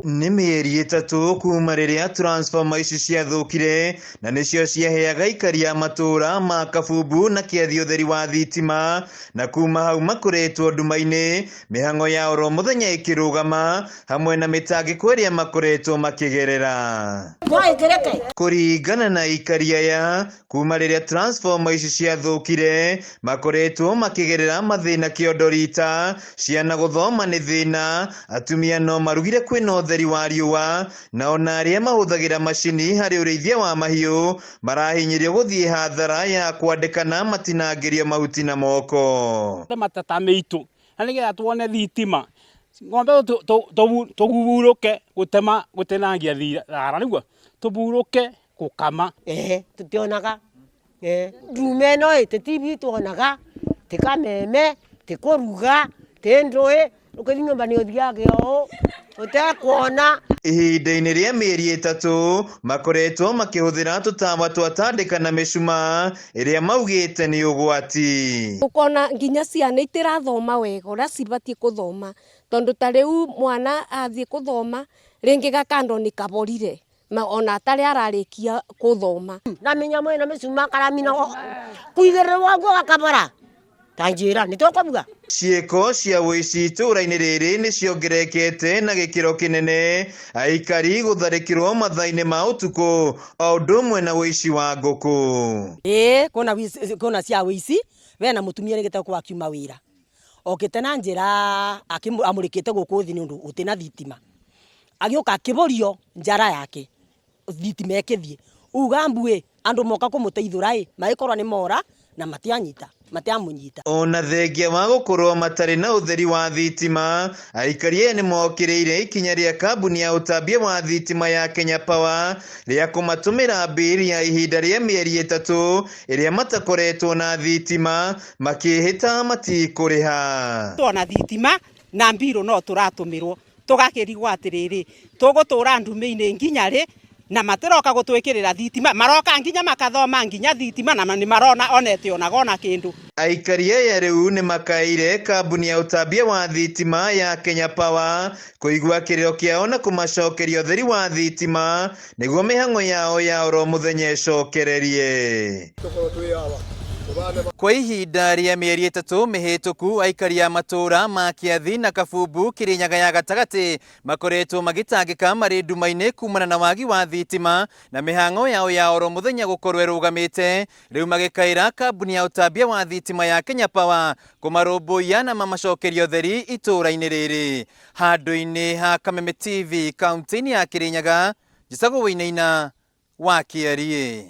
Nĩ mĩeri ĩtatũ kuma rĩrĩa transformer ici ciathũkire na nĩcio ciaheaga aikari a matũra ma Kabumbu na Kĩathi ũtheri wa thitima, na kuma hau makoretwo nduma-inĩ, mĩhang'o ya oro mũthenya ĩkĩrũgama hamwe na mĩtangĩko ĩrĩa makoretwo makĩgerera. Kũringana na aikari aya, kuma rĩrĩa transformer ici ciathũkire makoretwo makĩgerera mathĩna kĩondo rita, ciana gũthoma nĩ thĩna, atumia no marugire kwĩna ũtheri wa riũa, na ona arĩa mahũthagĩra macini harĩ ũrĩithia wa mahiũ marahinyĩrio gũthiĩ hathara ya kwandĩkana matinangĩrio mahuti na moko. Matata mĩitũ na nĩgetha tuone thitima, ng'ombe tũhurũke gũtenangia thara, nĩguo tũhurũke gũkama. Tũtionaga ndume ĩno tĩtibi tuonaga, tĩkameme, tĩkũruga, tĩndũĩ ũkĩthi nyũmba nĩ ũthiaga ũũ ũtekuona. Ihinda-inĩ rĩa mĩeri ĩtatũ makoretwo makĩhũthĩra tũtawa twa tandĩka na mĩcumaa ĩrĩa maugĩte nĩ ũgwati. Ũkona nginya ciana itirathoma wega ũrĩa cibatiĩ gũthoma, tondũ ta rĩu mwana athiĩ gũthoma rĩngĩ gakando nĩ kaborire ona atarĩ ararĩkia gũthoma. Namenya mwena mĩcumaa karamina kũigĩrĩrwo guo gakabora tanjĩra nĩ tũkũbuga. Ciĩko cia ũici itũra-inĩ rĩrĩ nĩ ciongererekete na gĩkĩro kĩnene, aikari gũtharĩkĩrwo mathaa-inĩ ma ũtukũ o ũndũ ũmwe na ũici wa ngũkũ. Kuna cia ũici we na mũtumia nĩ gĩtego akiuma wĩra okĩte na njĩra amũrĩkĩte gũkũ thĩ nĩ ũndũ ũtĩ na thitima, agĩũka akĩborio njara yake thitima ĩkĩthiĩ, uga mbuĩ andũ moka kũmũteithũra magĩkorwo nĩ mora na matiamũnyita. Ona thengia wa gũkorwo matarĩ na ũtheri wa thitima, aikari aya nĩ mokĩrĩire ikinya rĩa kambuni ya ũtambia wa thitima ya Kenya Power rĩa kũmatũmĩra mbiri ya ihinda rĩa mĩeri ĩtatũ ĩrĩa matakoretwo na thitima, makĩhĩta matikũrĩha. Tuona thitima na mbirũ no tũratũmĩrwo tũgakĩrigwo atĩrĩrĩ tũgũtũra ndume-inĩ nginya rĩ, na matiroka gũtwĩkĩrĩra thitima, maroka nginya makathoma nginya thitima na nĩ marona onete ona kĩndũ. Aikari aya rĩu nĩ makaire kambuni ya ũtambia wa thitima ya Kenya Power kũigua kĩrĩro kĩao na kũmacokeria ũtheri wa thitima nĩguo mĩhang'o yao ya oro mũthenya ĩcokererie. Kwa ihinda rĩa mĩeri ĩtatũ mĩhĩtũku, aikari a matũra ma Kĩathi na Kabumbu Kĩrĩnyaga ya gatagatĩ makoretwo magĩtangĩka marĩ nduma-inĩ kumana na wagi wa thitima na mĩhang'o yao ya oro mũthenya gũkorwo ĩrũgamĩte, rĩu magĩkaĩra kambuni ya ũtambia wa thitima ya Kenya Power kũmarũmbũiya na mamacokeria ũtheri itũra-inĩ rĩrĩ. Handũ-inĩ ha Kameme TV kaunti-inĩ ya Kĩrĩnyaga, Njicagũ Wainaina wa Kĩarie.